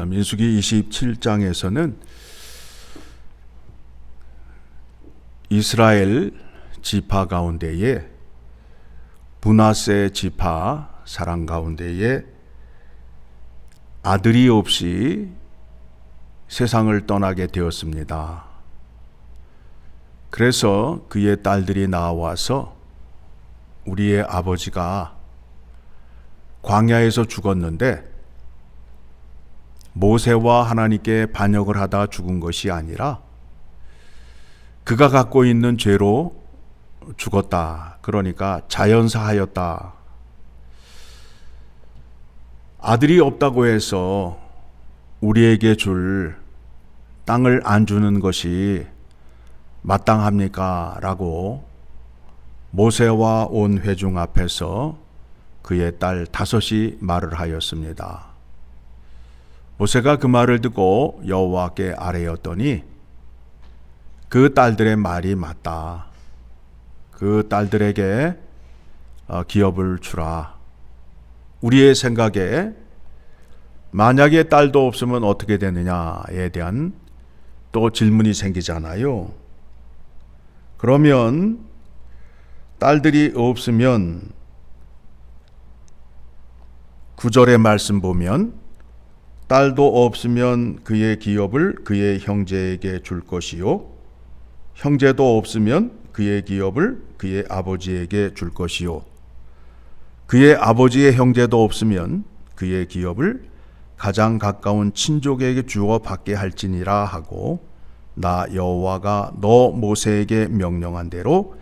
민수기 27장에서는 이스라엘 지파 가운데에 므낫세 지파 사람 가운데에 아들이 없이 세상을 떠나게 되었습니다. 그래서 그의 딸들이 나와서 우리의 아버지가 광야에서 죽었는데 모세와 하나님께 반역을 하다 죽은 것이 아니라 그가 갖고 있는 죄로 죽었다. 그러니까 자연사하였다. 아들이 없다고 해서 우리에게 줄 땅을 안 주는 것이 마땅합니까? 라고 모세와 온 회중 앞에서 그의 딸 다섯이 말을 하였습니다. 모세가 그 말을 듣고 여호와께 아뢰었더니 그 딸들의 말이 맞다. 그 딸들에게 기업을 주라. 우리의 생각에 만약에 딸도 없으면 어떻게 되느냐에 대한 또 질문이 생기잖아요. 그러면 딸들이 없으면 9절의 말씀 보면 딸도 없으면 그의 기업을 그의 형제에게 줄 것이요 형제도 없으면 그의 기업을 그의 아버지에게 줄 것이요 그의 아버지의 형제도 없으면 그의 기업을 가장 가까운 친족에게 주어 받게 할지니라 하고 나 여호와가 너 모세에게 명령한 대로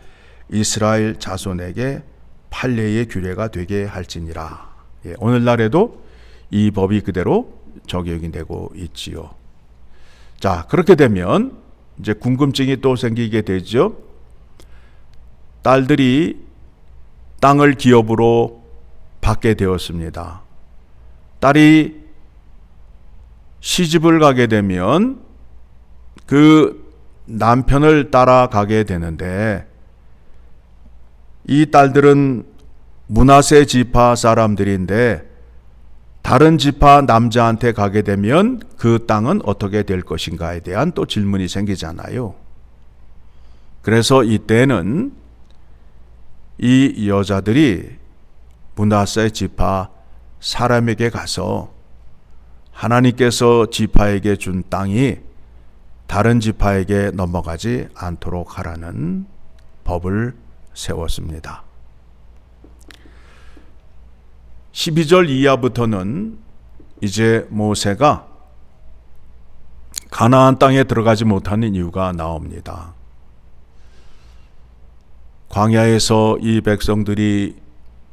이스라엘 자손에게 판례의 규례가 되게 할지니라. 오늘날에도 이 법이 그대로 적용이 되고 있지요. 자, 그렇게 되면 이제 궁금증이 또 생기게 되죠. 딸들이 땅을 기업으로 받게 되었습니다. 딸이 시집을 가게 되면 그 남편을 따라가게 되는데 이 딸들은 므낫세 지파 사람들인데 다른 지파 남자한테 가게 되면 그 땅은 어떻게 될 것인가에 대한 또 질문이 생기잖아요. 그래서 이때는 이 여자들이 므낫세 지파 사람에게 가서 하나님께서 지파에게 준 땅이 다른 지파에게 넘어가지 않도록 하라는 법을 세웠습니다. 12절 이하부터는 이제 모세가 가나안 땅에 들어가지 못하는 이유가 나옵니다. 광야에서 이 백성들이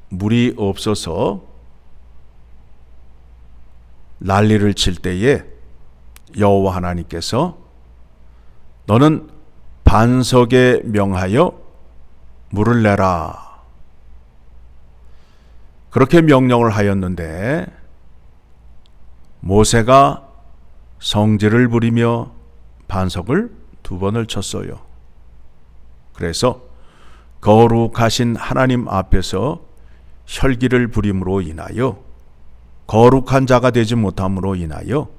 물이 없어서 난리를 칠 때에 여호와 하나님께서 너는 반석에 명하여 물을 내라. 그렇게 명령을 하였는데 모세가 성질을 부리며 반석을 2번을 쳤어요. 그래서 거룩하신 하나님 앞에서 혈기를 부림으로 인하여 거룩한 자가 되지 못함으로 인하여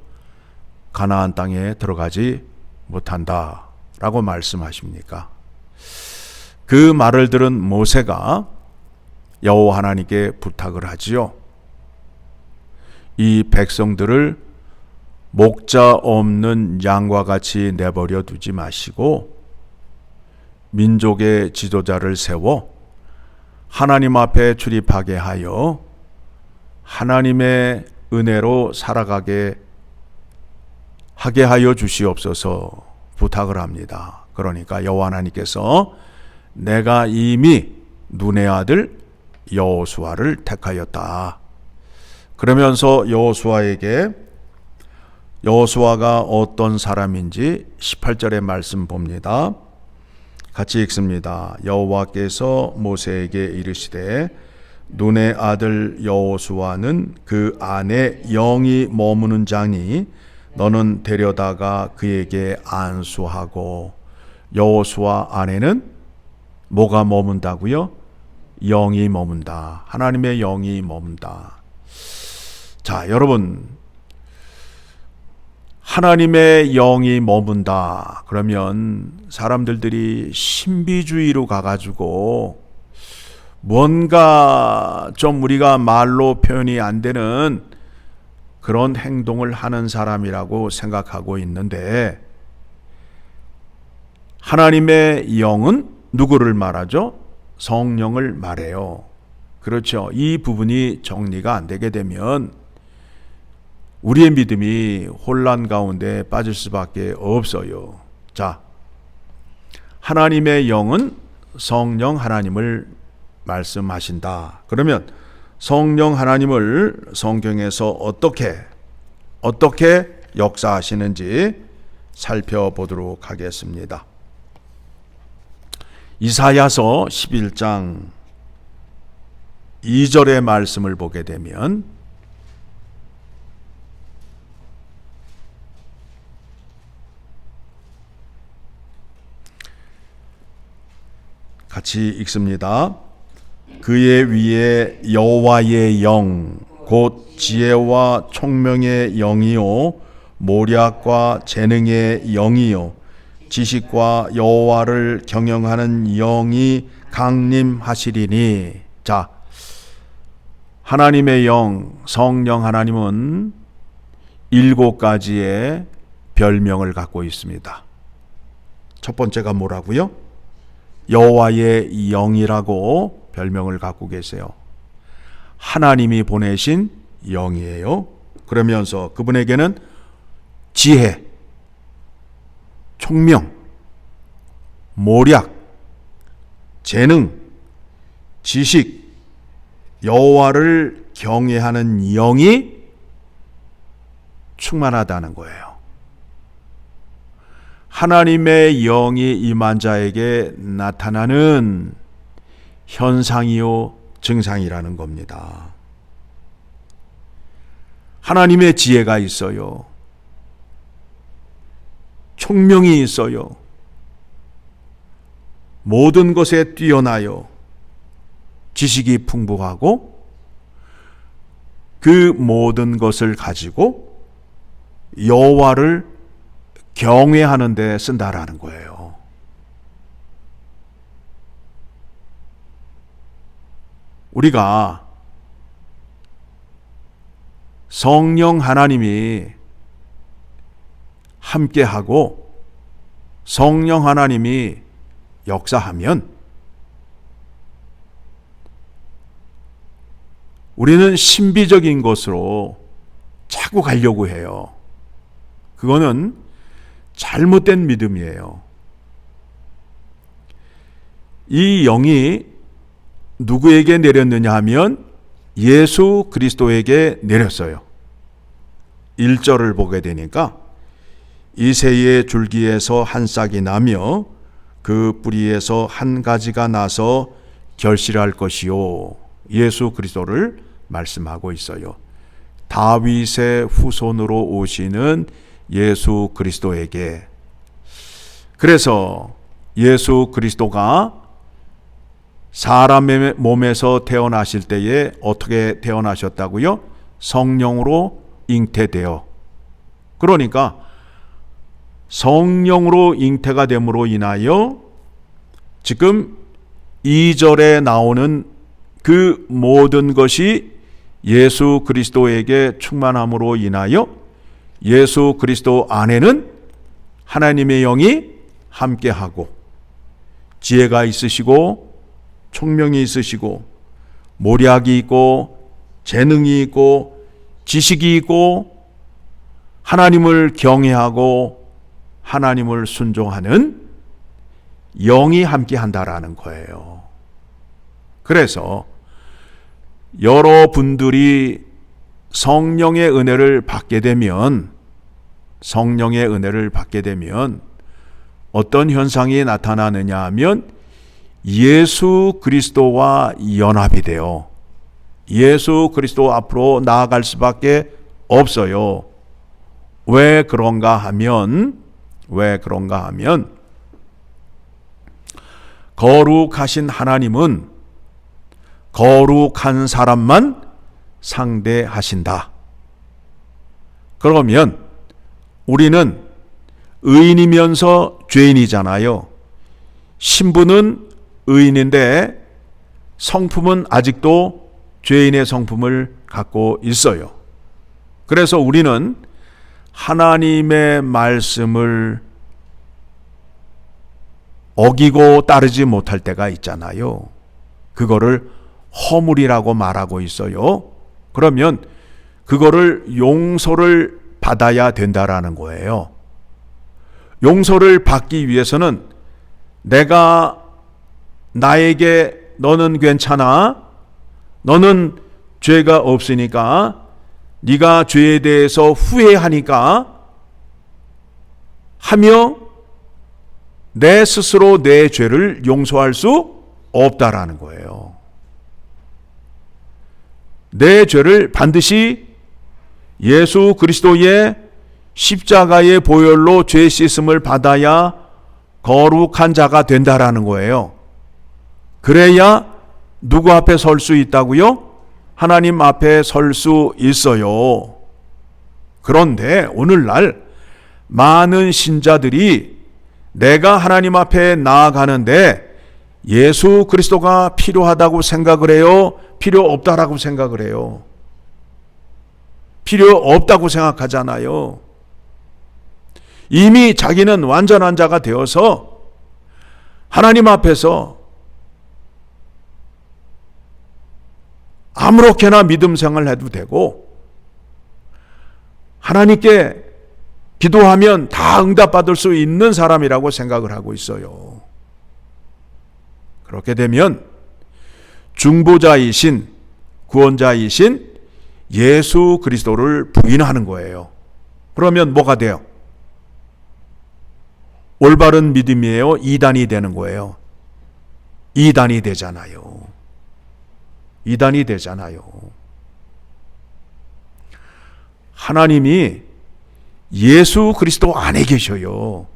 가나안 땅에 들어가지 못한다 라고 말씀하십니까? 그 말을 들은 모세가 여호와 하나님께 부탁을 하지요. 이 백성들을 목자 없는 양과 같이 내버려 두지 마시고 민족의 지도자를 세워 하나님 앞에 출입하게 하여 하나님의 은혜로 살아가게 하게 하여 주시옵소서 부탁을 합니다. 그러니까 여호와 하나님께서 내가 이미 눈의 아들 여호수아를 택하였다. 그러면서 여호수아가 어떤 사람인지 18절의 말씀 봅니다. 같이 읽습니다. 여호와께서 모세에게 이르시되 눈의 아들 여호수아는 그 안에 영이 머무는 자니 너는 데려다가 그에게 안수하고. 여호수아 안에는 뭐가 머문다고요? 영이 머문다. 하나님의 영이 머문다. 자, 여러분, 하나님의 영이 머문다. 그러면 사람들이 신비주의로 가가지고 뭔가 좀 우리가 말로 표현이 안 되는 그런 행동을 하는 사람이라고 생각하고 있는데, 하나님의 영은 누구를 말하죠? 성령을 말해요. 그렇죠. 이 부분이 정리가 안 되게 되면 우리의 믿음이 혼란 가운데 빠질 수밖에 없어요. 자, 하나님의 영은 성령 하나님을 말씀하신다. 그러면 성령 하나님을 성경에서 어떻게 역사하시는지 살펴보도록 하겠습니다. 이사야서 11장 2절의 말씀을 보게 되면, 같이 읽습니다. 그의 위에 여호와의 영, 곧 지혜와 총명의 영이요 모략과 재능의 영이요 지식과 여호와를 경영하는 영이 강림하시리니. 자, 하나님의 영, 성령 하나님은 7가지의 별명을 갖고 있습니다. 첫 번째가 뭐라고요? 여호와의 영이라고 별명을 갖고 계세요. 하나님이 보내신 영이에요. 그러면서 그분에게는 지혜, 총명, 모략, 재능, 지식, 여호와를 경외하는 영이 충만하다는 거예요. 하나님의 영이 임한 자에게 나타나는 현상이요 증상이라는 겁니다. 하나님의 지혜가 있어요. 총명이 있어요. 모든 것에 뛰어나요. 지식이 풍부하고 그 모든 것을 가지고 여호와를 경외하는 데 쓴다라는 거예요. 우리가 성령 하나님이 함께하고 성령 하나님이 역사하면 우리는 신비적인 것으로 자꾸 가려고 해요. 그거는 잘못된 믿음이에요. 이 영이 누구에게 내렸느냐 하면 예수 그리스도에게 내렸어요. 1절을 보게 되니까 이새의 줄기에서 한 싹이 나며 그 뿌리에서 한 가지가 나서 결실할 것이요. 예수 그리스도를 말씀하고 있어요. 다윗의 후손으로 오시는 예수 그리스도에게. 그래서 예수 그리스도가 사람의 몸에서 태어나실 때에 어떻게 태어나셨다고요? 성령으로 잉태되어. 그러니까 성령으로 잉태가 됨으로 인하여 지금 2절에 나오는 그 모든 것이 예수 그리스도에게 충만함으로 인하여 예수 그리스도 안에는 하나님의 영이 함께하고 지혜가 있으시고 총명이 있으시고 모략이 있고 재능이 있고 지식이 있고 하나님을 경외하고 하나님을 순종하는 영이 함께한다라는 거예요. 그래서 여러분들이 성령의 은혜를 받게 되면 어떤 현상이 나타나느냐 하면 예수 그리스도와 연합이 돼요. 예수 그리스도 앞으로 나아갈 수밖에 없어요. 왜 그런가 하면 거룩하신 하나님은 거룩한 사람만 상대하신다. 그러면 우리는 의인이면서 죄인이잖아요. 신분은 의인인데 성품은 아직도 죄인의 성품을 갖고 있어요. 그래서 우리는 하나님의 말씀을 어기고 따르지 못할 때가 있잖아요. 그거를 허물이라고 말하고 있어요. 그러면 그거를 용서를 받아야 된다라는 거예요. 용서를 받기 위해서는 내가 나에게 너는 괜찮아, 너는 죄가 없으니까, 네가 죄에 대해서 후회하니까 하며 내 스스로 내 죄를 용서할 수 없다라는 거예요. 내 죄를 반드시 예수 그리스도의 십자가의 보혈로 죄 씻음을 받아야 거룩한 자가 된다라는 거예요. 그래야 누구 앞에 설 수 있다고요? 하나님 앞에 설 수 있어요. 그런데 오늘날 많은 신자들이 내가 하나님 앞에 나아가는데 예수 그리스도가 필요하다고 생각을 해요? 필요 없다라고 생각을 해요? 필요 없다고 생각하잖아요. 이미 자기는 완전한 자가 되어서 하나님 앞에서 아무렇게나 믿음 생활을 해도 되고 하나님께 기도하면 다 응답받을 수 있는 사람이라고 생각을 하고 있어요. 그렇게 되면 중보자이신 구원자이신 예수 그리스도를 부인하는 거예요. 그러면 뭐가 돼요? 올바른 믿음이에요? 이단이 되는 거예요? 이단이 되잖아요. 이단이 되잖아요. 하나님이 예수 그리스도 안에 계셔요.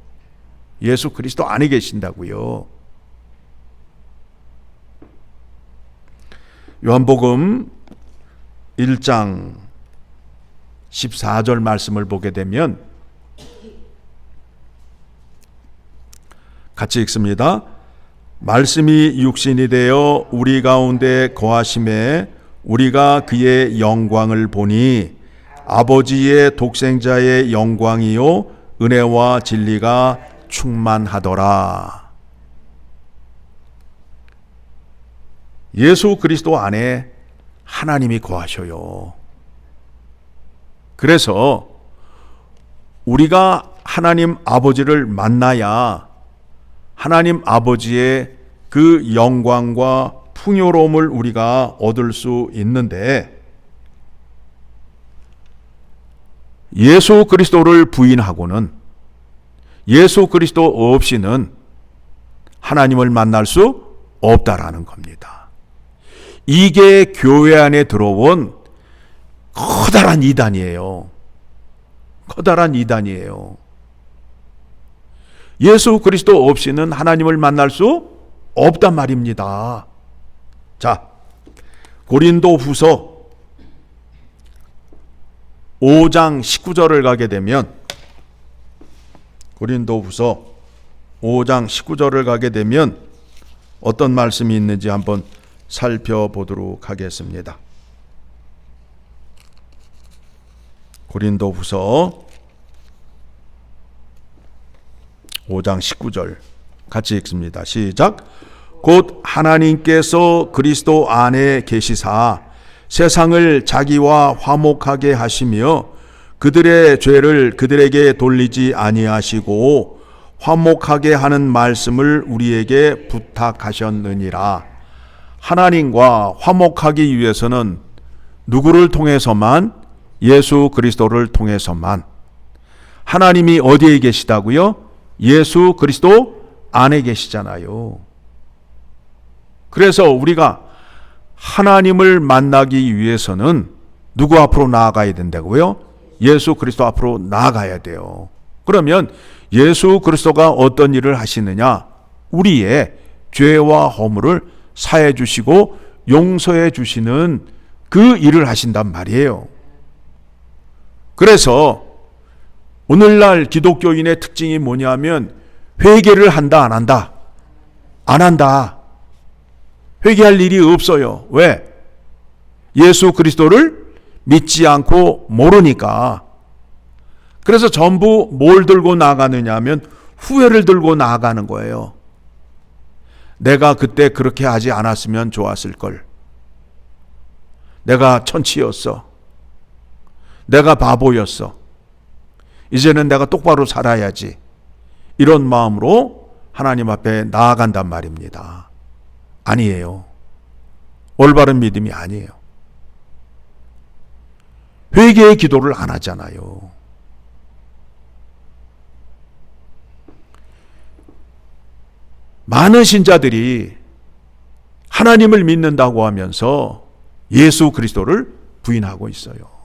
예수 그리스도 안에 계신다고요. 요한복음 1장 14절 말씀을 보게 되면 같이 읽습니다. 말씀이 육신이 되어 우리 가운데 거하심에 우리가 그의 영광을 보니 아버지의 독생자의 영광이요 은혜와 진리가 충만하더라. 예수 그리스도 안에 하나님이 거하셔요. 그래서 우리가 하나님 아버지를 만나야 하나님 아버지의 그 영광과 풍요로움을 우리가 얻을 수 있는데 예수 그리스도를 부인하고는 예수 그리스도 없이는 하나님을 만날 수 없다라는 겁니다. 이게 교회 안에 들어온 커다란 이단이에요. 커다란 이단이에요. 예수 그리스도 없이는 하나님을 만날 수 없단 말입니다. 자, 고린도후서 5장 19절을 가게 되면 고린도후서 5장 19절을 가게 되면 어떤 말씀이 있는지 한번 살펴보도록 하겠습니다. 고린도후서 5장 19절 같이 읽습니다. 시작. 곧 하나님께서 그리스도 안에 계시사 세상을 자기와 화목하게 하시며 그들의 죄를 그들에게 돌리지 아니하시고 화목하게 하는 말씀을 우리에게 부탁하셨느니라. 하나님과 화목하기 위해서는 누구를 통해서만? 예수 그리스도를 통해서만. 하나님이 어디에 계시다고요? 예수 그리스도 안에 계시잖아요. 그래서 우리가 하나님을 만나기 위해서는 누구 앞으로 나아가야 된다고요? 예수 그리스도 앞으로 나아가야 돼요. 그러면 예수 그리스도가 어떤 일을 하시느냐? 우리의 죄와 허물을 사해 주시고 용서해 주시는 그 일을 하신단 말이에요. 그래서 오늘날 기독교인의 특징이 뭐냐면 회개를 한다, 안 한다? 안 한다. 회개할 일이 없어요. 왜? 예수 그리스도를 믿지 않고 모르니까. 그래서 전부 뭘 들고 나가느냐 하면 후회를 들고 나아가는 거예요. 내가 그때 그렇게 하지 않았으면 좋았을 걸. 내가 천치였어. 내가 바보였어. 이제는 내가 똑바로 살아야지. 이런 마음으로 하나님 앞에 나아간단 말입니다. 아니에요. 올바른 믿음이 아니에요. 회개의 기도를 안 하잖아요. 많은 신자들이 하나님을 믿는다고 하면서 예수 그리스도를 부인하고 있어요.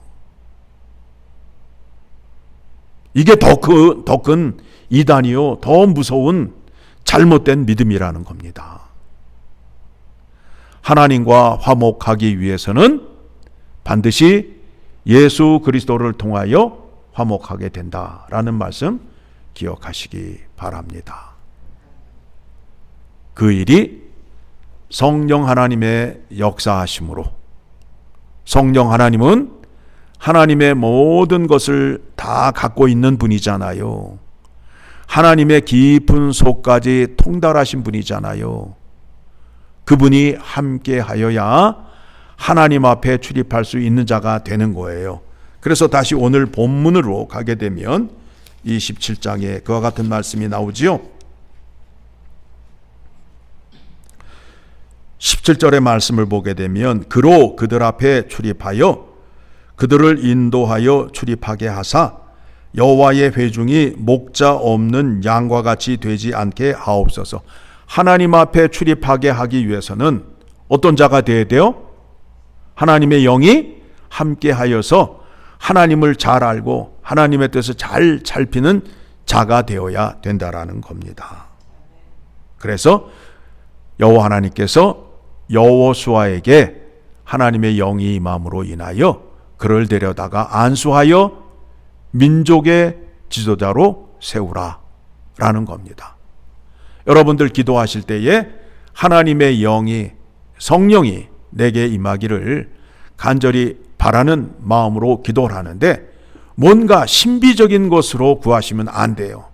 이게 더 큰 이단이요, 더 무서운 잘못된 믿음이라는 겁니다. 하나님과 화목하기 위해서는 반드시 예수 그리스도를 통하여 화목하게 된다라는 말씀 기억하시기 바랍니다. 그 일이 성령 하나님의 역사하심으로, 성령 하나님은 하나님의 모든 것을 다 갖고 있는 분이잖아요. 하나님의 깊은 속까지 통달하신 분이잖아요. 그분이 함께 하여야 하나님 앞에 출입할 수 있는 자가 되는 거예요. 그래서 다시 오늘 본문으로 가게 되면 27장에 그와 같은 말씀이 나오지요. 17절의 말씀을 보게 되면 그로 그들 앞에 출입하여 그들을 인도하여 출입하게 하사 여호와의 회중이 목자 없는 양과 같이 되지 않게 하옵소서. 하나님 앞에 출입하게 하기 위해서는 어떤 자가 되어야 돼요? 하나님의 영이 함께 하여서 하나님을 잘 알고 하나님의 뜻을 잘 살피는 자가 되어야 된다라는 겁니다. 그래서 여호와 하나님께서 여호수아에게 하나님의 영이 임함으로 인하여 그를 데려다가 안수하여 민족의 지도자로 세우라 라는 겁니다. 여러분들 기도하실 때에 하나님의 영이, 성령이 내게 임하기를 간절히 바라는 마음으로 기도를 하는데 뭔가 신비적인 것으로 구하시면 안 돼요.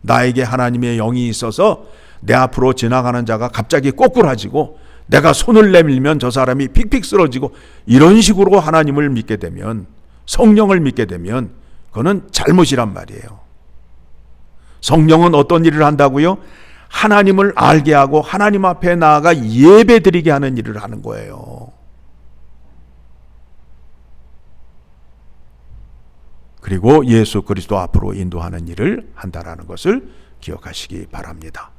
나에게 하나님의 영이 있어서 내 앞으로 지나가는 자가 갑자기 꼬꾸라지고 내가 손을 내밀면 저 사람이 픽픽 쓰러지고 이런 식으로 하나님을 믿게 되면, 성령을 믿게 되면 그거는 잘못이란 말이에요. 성령은 어떤 일을 한다고요? 하나님을 알게 하고 하나님 앞에 나아가 예배 드리게 하는 일을 하는 거예요. 그리고 예수 그리스도 앞으로 인도하는 일을 한다라는 것을 기억하시기 바랍니다.